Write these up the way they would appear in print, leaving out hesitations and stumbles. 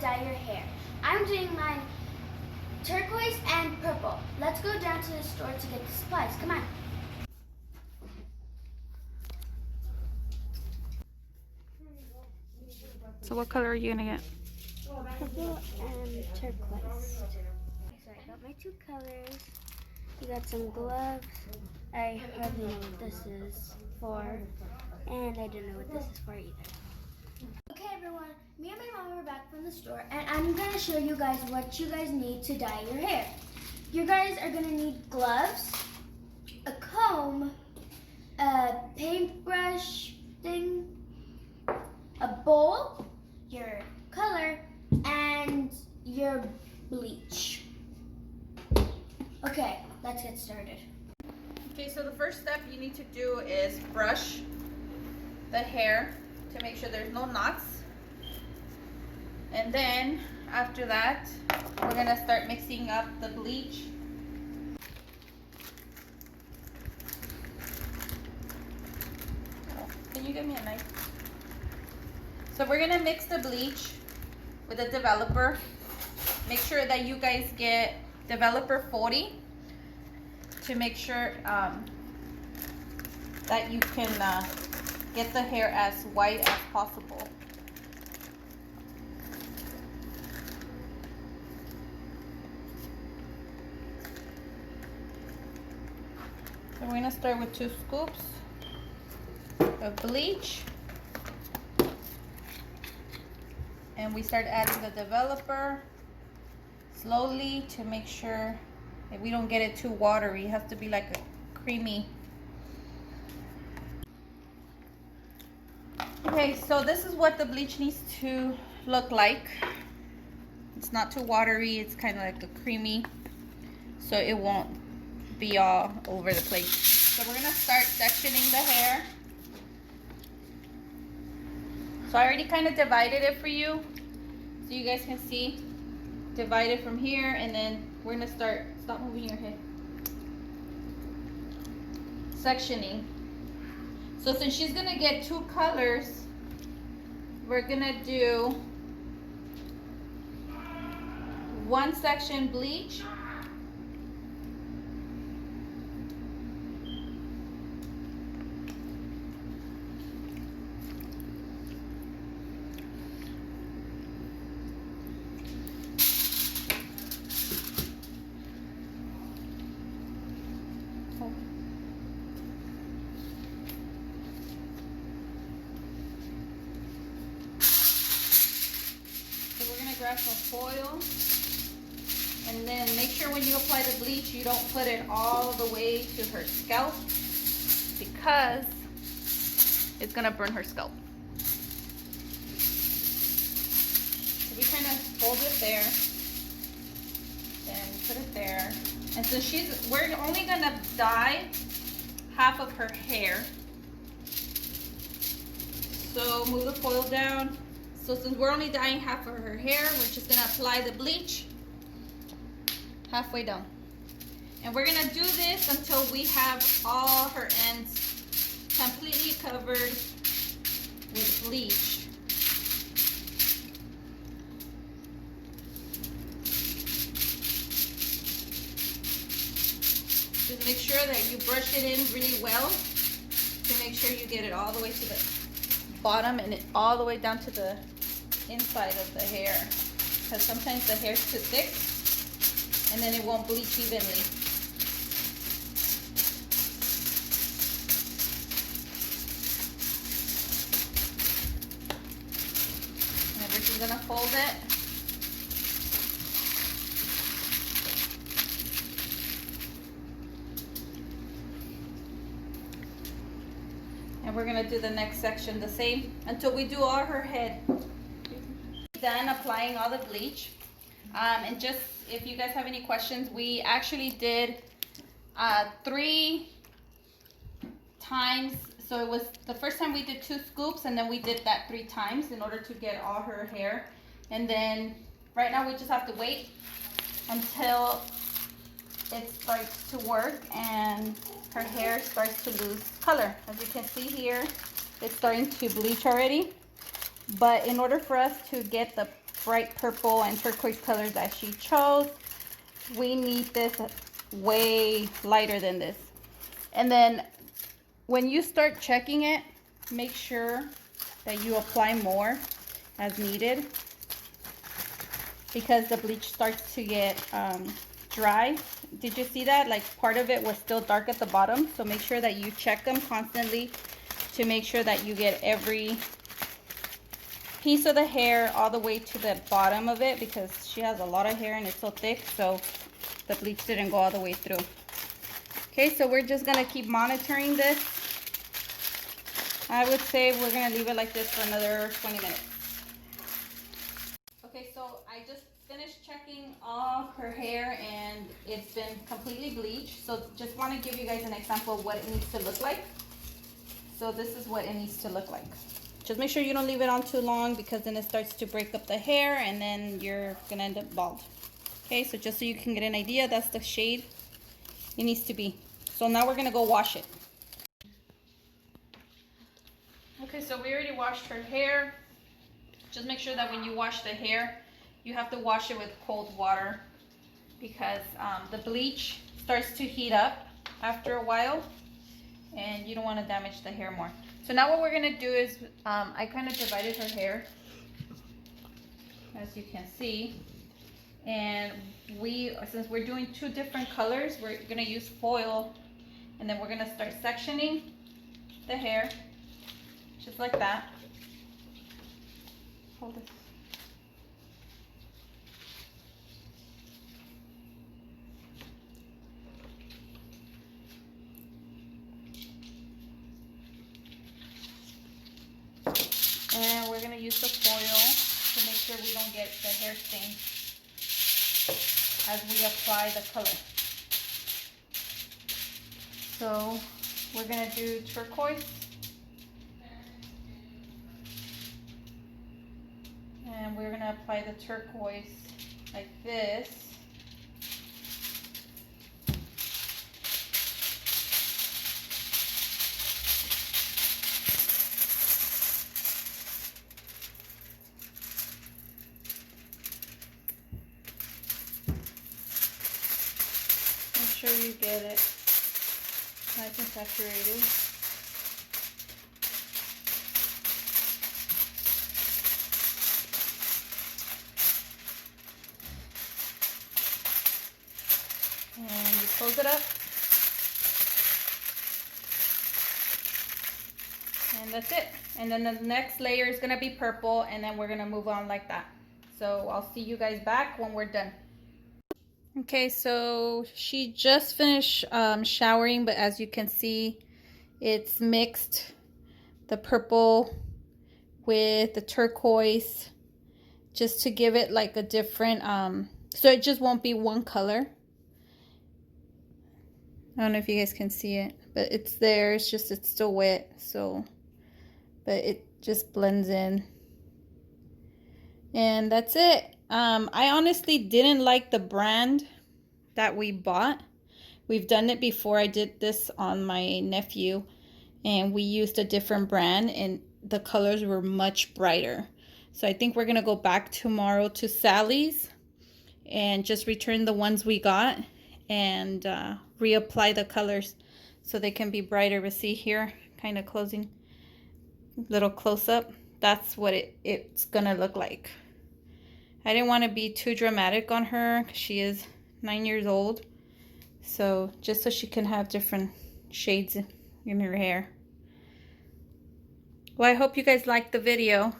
dye your hair. I'm doing mine turquoise and purple. Let's go down to the store to get the supplies. Come on. So what color are you gonna get? Purple and turquoise. So I got my two colors. You got some gloves. I hardly know what this is for. And I don't know what this is for either. Okay everyone, me and my mom are back from the store and I'm going to show you guys what you guys need to dye your hair. You guys are going to need gloves, a comb, a paintbrush thing, a bowl, your color, and your bleach. Okay, let's get started. Okay, so the first step you need to do is brush the hair to make sure there's no knots. And then after that, we're gonna start mixing up the bleach. Can you give me a knife? So we're gonna mix the bleach with a developer. Make sure that you guys get developer 40 to make sure that you can get the hair as white as possible. So we're gonna start with 2 scoops of bleach. And we start adding the developer slowly to make sure that we don't get it too watery. It has to be like a creamy. Okay, so this is what the bleach needs to look like. It's not too watery, it's kind of like a creamy, so it won't be all over the place. So we're gonna start sectioning the hair. So I already kind of divided it for you, so you guys can see. Divide it from here, and then we're gonna start, stop moving your head, sectioning. So since she's gonna get 2 colors, we're gonna do 1 section bleach, grab some foil, and then make sure when you apply the bleach you don't put it all the way to her scalp, because it's gonna burn her scalp. So we kind of fold it there, then put it there, and so we're only gonna dye half of her hair. So move the foil down. So since we're only dyeing half of her hair, we're just gonna apply the bleach halfway down. And we're gonna do this until we have all her ends completely covered with bleach. Just make sure that you brush it in really well to make sure you get it all the way to the bottom and it all the way down to the inside of the hair, because sometimes the hair is too thick and then it won't bleach evenly. And we're just gonna fold it. And we're gonna do the next section the same until we do all her head. Done applying all the bleach. And just if you guys have any questions, we actually did 3 times. So it was the first time we did 2 scoops, and then we did that 3 times in order to get all her hair. And then right now we just have to wait until it starts to work and her hair starts to lose color. As you can see here, it's starting to bleach already. But in order for us to get the bright purple and turquoise colors that she chose. We need this way lighter than this. And then when you start checking it, make sure that you apply more as needed, because the bleach starts to get dry. Did you see that? Like part of it was still dark at the bottom. So make sure that you check them constantly to make sure that you get every piece of the hair all the way to the bottom of it, because she has a lot of hair and it's so thick, so the bleach didn't go all the way through. Okay, so we're just gonna keep monitoring this. I would say we're gonna leave it like this for another 20 minutes. Okay, so I just finished checking all her hair and it's been completely bleached. So just want to give you guys an example of what it needs to look like. So this is what it needs to look like. Just make sure you don't leave it on too long, because then it starts to break up the hair and then you're gonna end up bald. Okay, so just so you can get an idea, that's the shade it needs to be. So now we're gonna go wash it. Okay, so we already washed her hair. Just make sure that when you wash the hair, you have to wash it with cold water, because the bleach starts to heat up after a while and you don't want to damage the hair more. So now what we're going to do is, I kind of divided her hair, as you can see. And since we're doing two different colors, we're going to use foil, and then we're going to start sectioning the hair, just like that. Hold this. And we're going to use the foil to make sure we don't get the hair stain as we apply the color. So we're going to do turquoise. And we're going to apply the turquoise like this. Make sure you get it nice and saturated. And you close it up. And that's it. And then the next layer is going to be purple, and then we're going to move on like that. So I'll see you guys back when we're done. Okay, so she just finished showering, but as you can see, it's mixed the purple with the turquoise just to give it like a different, so it just won't be one color. I don't know if you guys can see it, but it's there. It's just, it's still wet, so, but it just blends in. And that's it. I honestly didn't like the brand that we bought. We've done it before. I did this on my nephew, and we used a different brand, and the colors were much brighter. So I think we're gonna go back tomorrow to Sally's and just return the ones we got and reapply the colors so they can be brighter. But see here, kind of closing, little close up. That's what it's gonna look like. I didn't want to be too dramatic on her because she is 9 years old. So just so she can have different shades in her hair. Well, I hope you guys liked the video.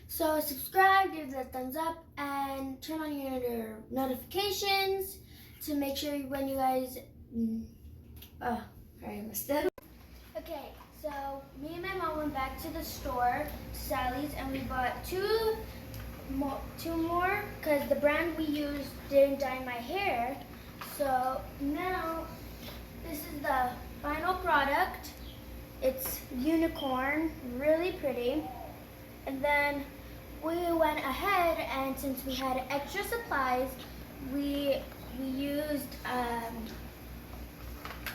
So subscribe, give it a thumbs up, and turn on your notifications to make sure when you guys... Oh, I missed it. Okay, so me and my mom went back to the store, to Sally's, and we bought two more because the brand we used didn't dye my hair. So now this is the final product. It's unicorn, really pretty. And then we went ahead, and since we had extra supplies, we used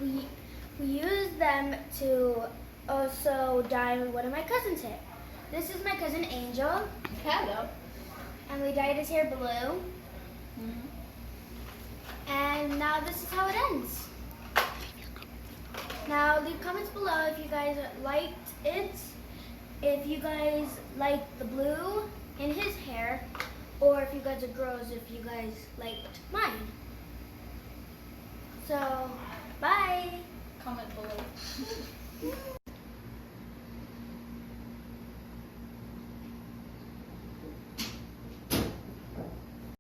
we used them to also dye one of my cousin's hair. This is my cousin Angel, Hello. and we dyed his hair blue. And now this is how it ends. Now leave comments below if you guys liked it, if you guys like the blue in his hair, or if you guys are girls, if you guys liked mine. So, bye. Comment below.